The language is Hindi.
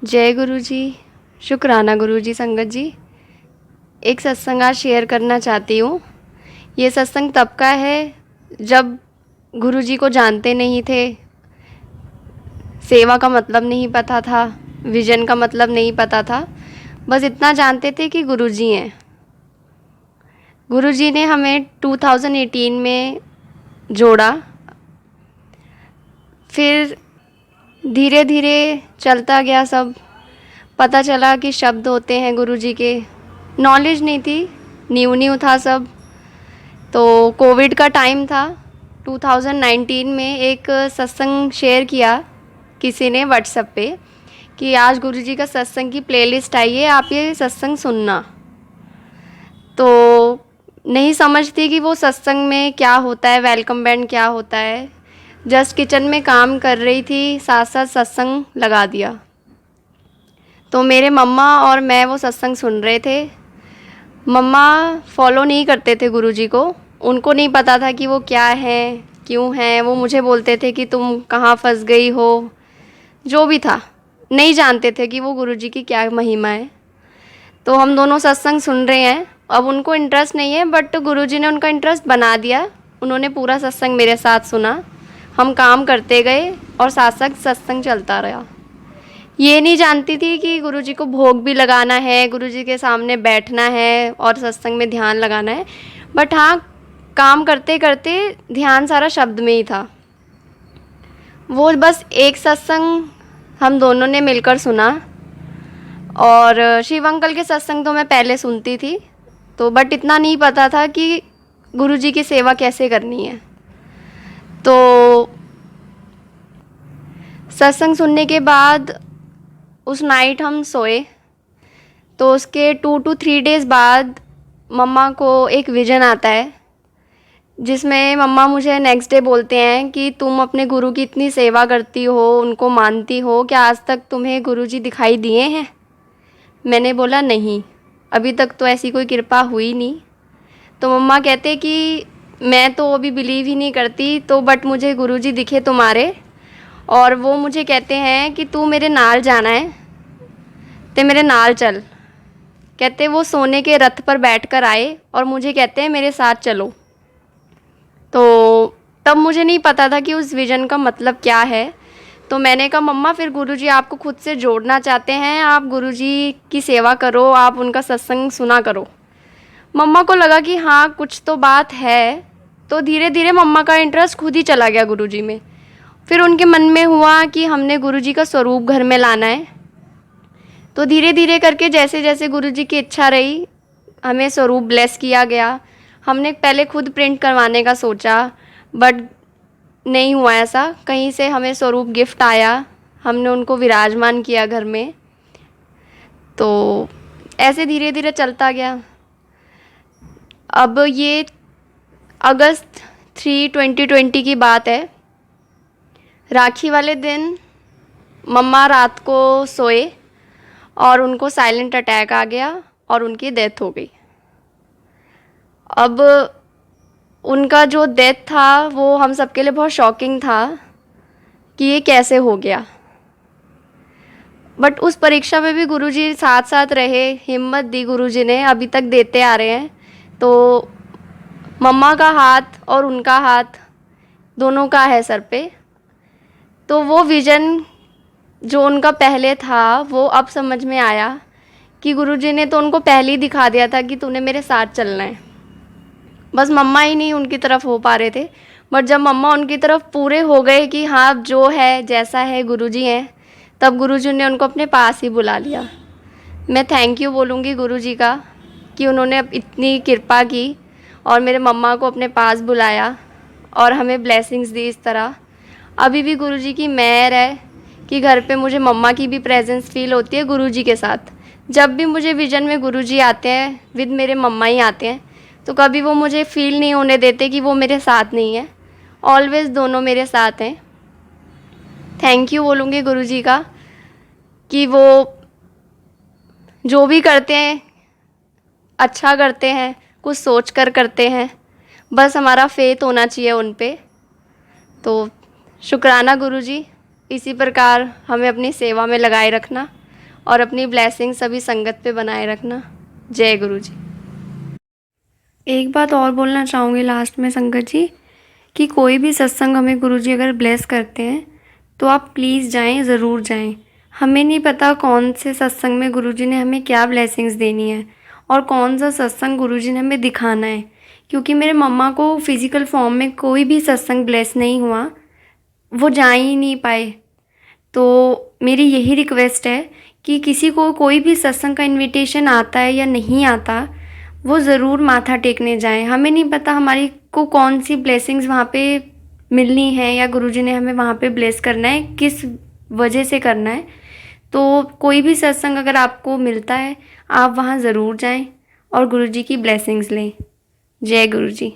जय गुरु जी। शुक्राना गुरु जी। संगत जी, एक सत्संग आज शेयर करना चाहती हूँ। ये सत्संग तब का है जब गुरु जी को जानते नहीं थे, सेवा का मतलब नहीं पता था, विजन का मतलब नहीं पता था। बस इतना जानते थे कि गुरु जी हैं। गुरु जी ने हमें 2018 में जोड़ा। फिर धीरे धीरे चलता गया सब। पता चला कि शब्द होते हैं गुरु जी के। नॉलेज नहीं थी, न्यू न्यू था सब। तो कोविड का टाइम था। 2019 में एक सत्संग शेयर किया किसी ने व्हाट्सएप पे कि आज गुरु जी का सत्संग की प्लेलिस्ट आई है, आप ये सत्संग सुनना। तो नहीं समझती कि वो सत्संग में क्या होता है, वेलकम बैंड क्या होता है। जस्ट किचन में काम कर रही थी, साथ साथ सत्संग लगा दिया। तो मेरे मम्मा और मैं वो सत्संग सुन रहे थे। मम्मा फॉलो नहीं करते थे गुरु जी को, उनको नहीं पता था कि वो क्या है, क्यों है। वो मुझे बोलते थे कि तुम कहाँ फंस गई हो, जो भी था। नहीं जानते थे कि वो गुरु जी की क्या महिमा है। तो हम दोनों सत्संग सुन रहे हैं। अब उनको इंटरेस्ट नहीं है, बट गुरु जी ने उनका इंटरेस्ट बना दिया। उन्होंने पूरा सत्संग मेरे साथ सुना। हम काम करते गए और साथ साथ सत्संग चलता रहा। ये नहीं जानती थी कि गुरु जी को भोग भी लगाना है, गुरु जी के सामने बैठना है और सत्संग में ध्यान लगाना है। बट हाँ, काम करते करते ध्यान सारा शब्द में ही था। वो बस एक सत्संग हम दोनों ने मिलकर सुना। और शिव अंकल के सत्संग तो मैं पहले सुनती थी, तो बट इतना नहीं पता था कि गुरु जी की सेवा कैसे करनी है। तो सत्संग सुनने के बाद उस नाइट हम सोए। तो उसके 2 to 3 days बाद मम्मा को एक विज़न आता है, जिसमें मम्मा मुझे नेक्स्ट डे बोलते हैं कि तुम अपने गुरु की इतनी सेवा करती हो, उनको मानती हो, क्या आज तक तुम्हें गुरु जी दिखाई दिए हैं? मैंने बोला नहीं, अभी तक तो ऐसी कोई कृपा हुई नहीं। तो मम्मा कहते कि मैं तो अभी बिलीव ही नहीं करती, तो बट मुझे गुरु जी दिखे तुम्हारे, और वो मुझे कहते हैं कि तू मेरे नाल जाना है, ते मेरे नाल चल। कहते वो सोने के रथ पर बैठकर आए और मुझे कहते हैं मेरे साथ चलो। तो तब मुझे नहीं पता था कि उस विज़न का मतलब क्या है। तो मैंने कहा मम्मा, फिर गुरुजी आपको खुद से जोड़ना चाहते हैं, आप गुरुजी की सेवा करो, आप उनका सत्संग सुना करो। मम्मा को लगा कि हाँ, कुछ तो बात है। तो धीरे धीरे मम्मा का इंटरेस्ट खुद ही चला गया गुरुजी में। फिर उनके मन में हुआ कि हमने गुरुजी का स्वरूप घर में लाना है। तो धीरे धीरे करके जैसे जैसे गुरुजी की इच्छा रही, हमें स्वरूप ब्लेस किया गया। हमने पहले खुद प्रिंट करवाने का सोचा, बट नहीं हुआ ऐसा। कहीं से हमें स्वरूप गिफ्ट आया, हमने उनको विराजमान किया घर में। तो ऐसे धीरे धीरे चलता गया। अब ये अगस्त 3, 2020 की बात है। राखी वाले दिन मम्मा रात को सोए और उनको साइलेंट अटैक आ गया और उनकी डेथ हो गई। अब उनका जो डेथ था वो हम सबके लिए बहुत शॉकिंग था कि ये कैसे हो गया। बट उस परीक्षा में भी गुरुजी साथ साथ रहे, हिम्मत दी गुरुजी ने, अभी तक देते आ रहे हैं। तो मम्मा का हाथ और उनका हाथ दोनों का है सर पे। तो वो विज़न जो उनका पहले था वो अब समझ में आया कि गुरुजी ने तो उनको पहले ही दिखा दिया था कि तूने मेरे साथ चलना है। बस मम्मा ही नहीं उनकी तरफ हो पा रहे थे। बट जब मम्मा उनकी तरफ पूरे हो गए कि हाँ, जो है जैसा है गुरुजी हैं, तब गुरुजी ने उनको अपने पास ही बुला लिया। मैं थैंक यू बोलूँगी गुरुजी का कि उन्होंने अब इतनी कृपा की और मेरे मम्मा को अपने पास बुलाया और हमें ब्लेसिंग्स दी इस तरह। अभी भी गुरुजी की मेहर है कि घर पे मुझे मम्मा की भी प्रेजेंस फील होती है गुरुजी के साथ। जब भी मुझे विज़न में गुरुजी आते हैं, विद मेरे मम्मा ही आते हैं, तो कभी वो मुझे फ़ील नहीं होने देते कि वो मेरे साथ नहीं है। ऑलवेज़ दोनों मेरे साथ हैं। थैंक यू बोलूँगी गुरुजी का कि वो जो भी करते हैं अच्छा करते हैं, कुछ सोच कर करते हैं। बस हमारा फेथ होना चाहिए उन पे। तो शुक्राना गुरुजी, इसी प्रकार हमें अपनी सेवा में लगाए रखना। और अपनी ब्लेसिंग सभी संगत पे बनाए रखना। जय गुरु जी। एक बात और बोलना चाहूँगी लास्ट में संगत जी, कि कोई भी सत्संग हमें गुरु जी अगर ब्लेस करते हैं तो आप प्लीज़ जाएं, ज़रूर जाएं। हमें नहीं पता कौन से सत्संग में गुरु जी ने हमें क्या ब्लेसिंग्स देनी है और कौन सा सत्संग गुरु जी ने हमें दिखाना है, क्योंकि मेरे मम्मा को फिज़िकल फॉर्म में कोई भी सत्संग ब्लेस नहीं हुआ, वो जा ही नहीं पाए। तो मेरी यही रिक्वेस्ट है कि किसी को कोई भी सत्संग का इनविटेशन आता है या नहीं आता, वो ज़रूर माथा टेकने जाएं। हमें नहीं पता हमारी को कौन सी ब्लेसिंग्स वहाँ पे मिलनी है या गुरुजी ने हमें वहाँ पे ब्लेस करना है, किस वजह से करना है। तो कोई भी सत्संग अगर आपको मिलता है, आप वहाँ ज़रूर जाएं और गुरुजी की ब्लेसिंग्स लें। जय गुरु जी।